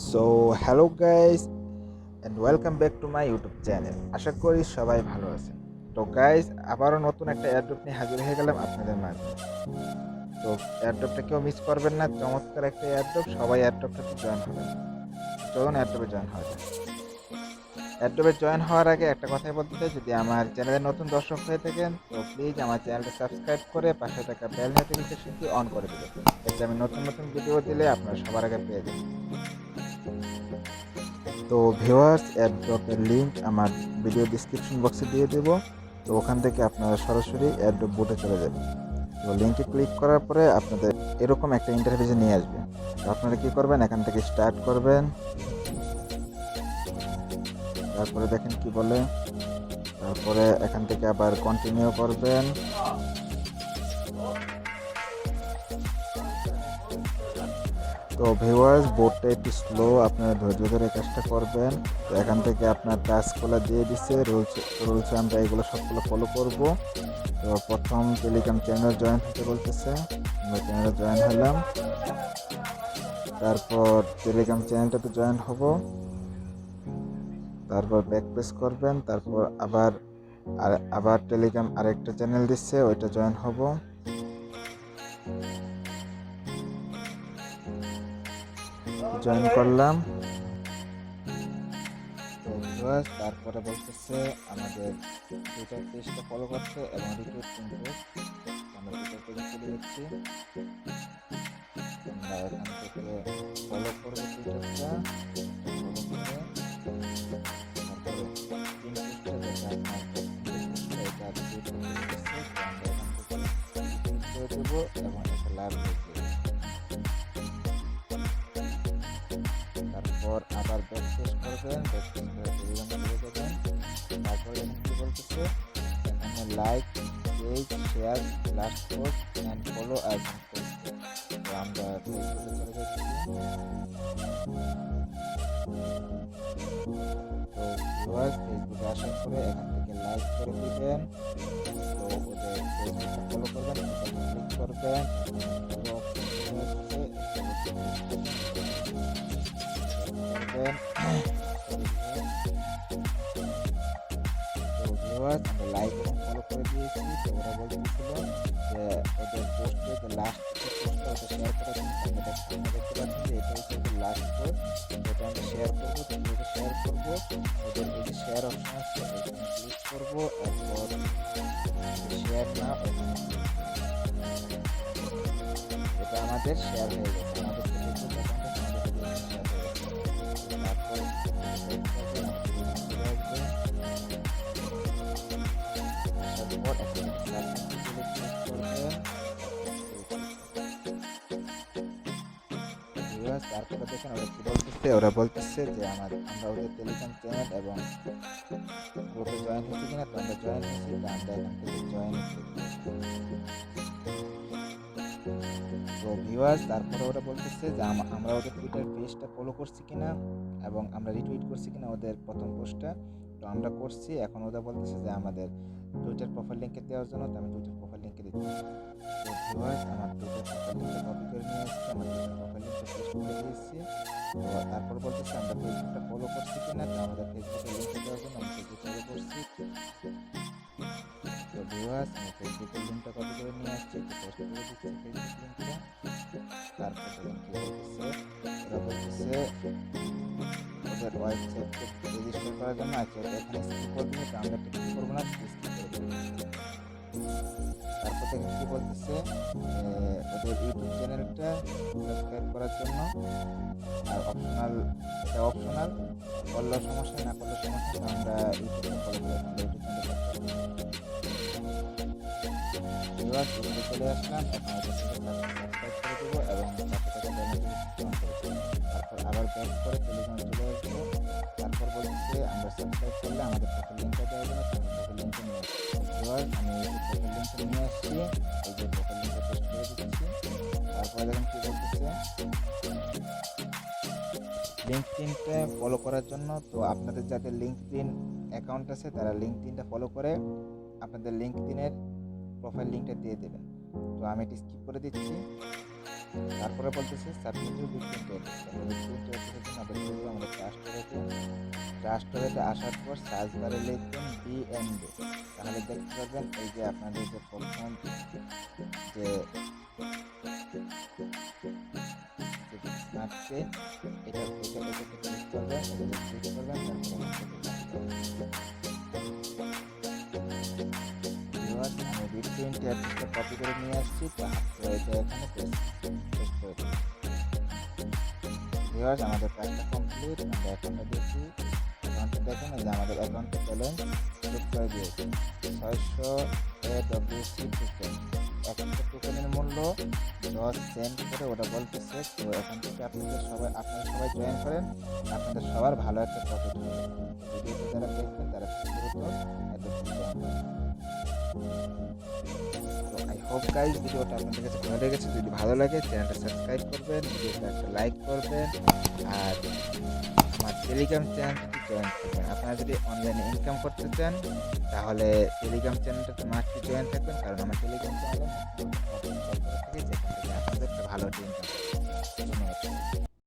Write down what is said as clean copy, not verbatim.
So hello guys and welcome back to my YouTube channel. আশা করি সবাই ভালো আছেন। তো গাইস, আবারও নতুন একটা এয়ারড্রপ নিয়ে হাজির হয়ে গেলাম আপনাদের মাঝে। তো এয়ারড্রপটা কেউ মিস করবেন না, চমৎকার একটা এয়ারড্রপ, সবাই এয়ারড্রপটাতে জয়েন হবেন। চলুন এয়ারড্রপে জয়েন হওয়া যায়। এয়ারড্রপে জয়েন হওয়ার আগে একটা কথাই বলতে চাই, যদি আমার চ্যানেলে নতুন দর্শক হয়ে থাকেন তো প্লিজ আমার চ্যানেলটা সাবস্ক্রাইব করে পাশে থাকা বেল নোটিফিকেশনটি অন করে দেবেন, এতে আমি নতুন নতুন ভিডিও দিলে আপনারা সবার আগে পেয়ে যাবেন। তো ভিউয়ার্স, অ্যাড্রপের লিঙ্ক আমার ভিডিও ডিসক্রিপশন বক্সে দিয়ে দেব। তো ওখান থেকে আপনারা সরাসরি অ্যাড্রপ বোটে চলে যাবেন। তো লিঙ্কে ক্লিক করার পরে আপনাদের এরকম একটা ইন্টারফেসে নিয়ে আসবে। তো আপনারা কী করবেন, এখান থেকে স্টার্ট করবেন। তারপরে দেখেন কি বলে, তারপরে এখান থেকে আবার কন্টিনিউ করবেন। তো ভিউয়ার্স, বোর্ডটা একটু স্লো, আপনারা ধৈর্য ধরে কাজটা করবেন। তো এখান থেকে আপনার টাস্কগুলো দিয়ে দিচ্ছে, রুলস আমরা এগুলো সবগুলো ফলো করব। তো প্রথম টেলিগ্রাম চ্যানেল জয়েন হতে বলতেছে, আমরা চ্যানেলে জয়েন হলাম। তারপর টেলিগ্রাম চ্যানেলটাতে জয়েন হব, তারপর ব্যাক প্রেস করবেন, তারপর আবার টেলিগ্রাম আরেকটা চ্যানেল দিচ্ছে, ওইটা জয়েন হব। জয়েন করলাম। তো ভিউয়ার্স, তারপরে বলতেছে আমাদের টুইটার পেজটা ফলো করতে এবং রিটুইট কিন্তু আমরা টুইটার পেজে চলে যাচ্ছি। আমরা এখান থেকে ফলো করবো টুইটারটা, ফলো করে তারপরে তিন পোস্টটা যেটা আপনার এটা টুইট করতে দিচ্ছে, তো আমরা এখান থেকে টুইট করে দেবো এবং একটা লাভ দিয়ে দেবো। তারপর আবার ব্যাক শেষ করবেন, ব্যাক শেষ করে টেলিগ্রামে চলে যাবেন। তারপর এখানে কি বলতেছে, এখানে like page share last post and follow as on Facebook. তো আমরা ফেসবুকে চলে যাচ্ছি। তো ভিউয়ার্স, ফেসবুকে আসার পরে এখান থেকে লাইক করে দিবেন। তো ওদের ফেসবুকটা ফলো করবেন, ওটাতে ক্লিক করবেন, ফলো অপশন চলে আসছে, করবেন। তো ভিউয়ার্স, আমরা লাইক এবং ফলো করে দিয়েছি। তো ওরা বলতেছিল যে ওদের পোস্টে যে লাস্ট পোস্টটা ওটা শেয়ার করার জন্য আমরা দেখতে পাচ্ছি যে এটা হচ্ছে ওদের লাস্ট পোস্ট, যেটা আমরা শেয়ার করবো। তো কীভাবে শেয়ার করবো, ওদের এই যে শেয়ার অপশন আছে এখানে ক্লিক করবো, এরপর শেয়ার না ওখানে এটা আমাদের শেয়ার হয়ে গেছে, আমাদের ফেসবুক অ্যাকাউন্টে আমাদের শেয়ার হয়ে গেছে। তারপর তারপরে দেখেন ওরা বলতেছে যে আমরা ওদের টেলিগ্রাম চ্যানেল এবং গ্রুপে জয়েন হয়েছি কিনা। তো আমরা জয়েন হয়েছি, তো আমরা এখান থেকে জয়েন তো ভিউয়ার্স, তারপরে ওরা বলতেছে যে আমরা ওদের টুইটার পেজটা ফলো করছি কিনা এবং আমরা রিটুইট করছি কিনা ওদের প্রথম পোস্টটা। তো আমরা করছি। এখন ওরা বলতেছে যে আমাদের টুইটার প্রোফাইল লিঙ্কে দেওয়ার জন্য, তো আমি টুইটার প্রোফাইল লিঙ্কে দিচ্ছি। তো ভিউয়ার্স, আমার টুইটার প্রোফাইল লিঙ্কটা কপি করে নিয়ে আসছি, আমার টুইটার প্রোফাইল লিঙ্কটা পেস্ট করে দিয়েছি। তো তারপর বলতেছে আমরা ফেসবুকটা ফলো করছি কিনা, তো আমাদের ফেসবুকের লিঙ্কে দেওয়ার জন্য আমি ফেসবুক ফলো করছি। তো ভিউয়ার্স, আমি ফেসবুকের লিঙ্কটা কপি করে নিয়ে আসছি, তো পেস্ট করে দিচ্ছি ফেসবুক লিঙ্কটা। তারপর দেখেন কি বলতেছে, ওরা বলতেছে ওদের ওয়েবসাইটকে রেজিস্টার করার জন্য আছে, এখানে স্কিপ করবো, তো আমরা এটা কি করবো না, স্কিপ করে দেবো। তারপর দেখেন কি বলতেছে, ওদের ইউটিউব চ্যানেলটা সাবস্ক্রাইব করার জন্য, আর অপশনাল, এটা অপশনাল, করলেও সমস্যা না করলেও সমস্যা, তো আমরা ইউটিউবটা ফলো করে ইউটিউব চ্যানেল ভিউয়ার্স চলে আসলাম। এখন এটা থেকে সাবস্ক্রাইব করে দেবো এবং পাশে থাকা বেল নোটিফিকেশন অন করে দেবো। তারপর আবার ব্যাক করে টেলিগ্রামে চলে আসবো। তারপর বলতেছে আমরা সাবস্ক্রাইব করলে আমাদের প্রোফাইল লিঙ্কটা দেওয়া যাবে, তো আমি প্রোফাইল লিঙ্কটা নিয়ে আসছি। ভিউয়ার্স, আমি এই প্রোফাইল লিঙ্কটা নিয়ে আসছি, এই যে প্রোফাইল লিঙ্কটা পেস্ট করে দিচ্ছি। তারপরে দেখেন কি বলতেছে, লিঙ্কডইনটা ফলো করার জন্য। তো আপনাদের যাদের লিঙ্কডইন অ্যাকাউন্ট আছে তারা লিঙ্কডইনটা ফলো করে আপনাদের লিঙ্কডইনের প্রোফাইল লিঙ্কটা দিয়ে দেবেন। তো আমি এটা স্কিপ করে দিচ্ছি। তারপরে বলতেছে সাবমিট বিটকয়েন আমাদের ট্রাস্টরেতে আসার পর সার্চ বারে লিখবেন বিএনবি, তাহলে দেখতে পাবেন এই যে আপনাদের যে প্রথম যে স্মার্ট চেইন এটা ক্লিক করবেন, আমি বিটকয়েনটি অ্যাড্রেসটা কপি করে নিয়ে আসছি, তো এটা এখানে পেস্ট করে দিই। ভিউয়ার্স, আমাদের কাজটা কমপ্লিট। আমরা অ্যাকাউন্টে দেখি, অ্যাকাউন্টে দেখেন এই যে আমাদের অ্যাকাউন্টে ব্যালেন্স যোগ করে দিয়েছে 600 AWC টোকেন। একটা টোকেনের মূল্য 10 সেন্ট করে ওটা বলতেছে। তো এখান থেকে আপনারা সবাই জয়েন করেন, আপনাদের সবার ভালো একটা প্রফিট হবে। ভিডিওটি যারা দেখবেন তারা আই হোপ গাইজ ভিডিওটা আপনাদের কাছে ভালো লেগেছে। যদি ভালো লাগে চ্যানেলটা সাবস্ক্রাইব করবেন, ভিডিওটা একটা লাইক করবেন, আর আমার টেলিগ্রাম চ্যানেলটি জয়েন করবেন। আপনারা যদি অনলাইনে ইনকাম করতে চান তাহলে টেলিগ্রাম চ্যানেলটাতে মাস্ট জয়েন থাকবেন, কারণ আমার টেলিগ্রাম চ্যানেলে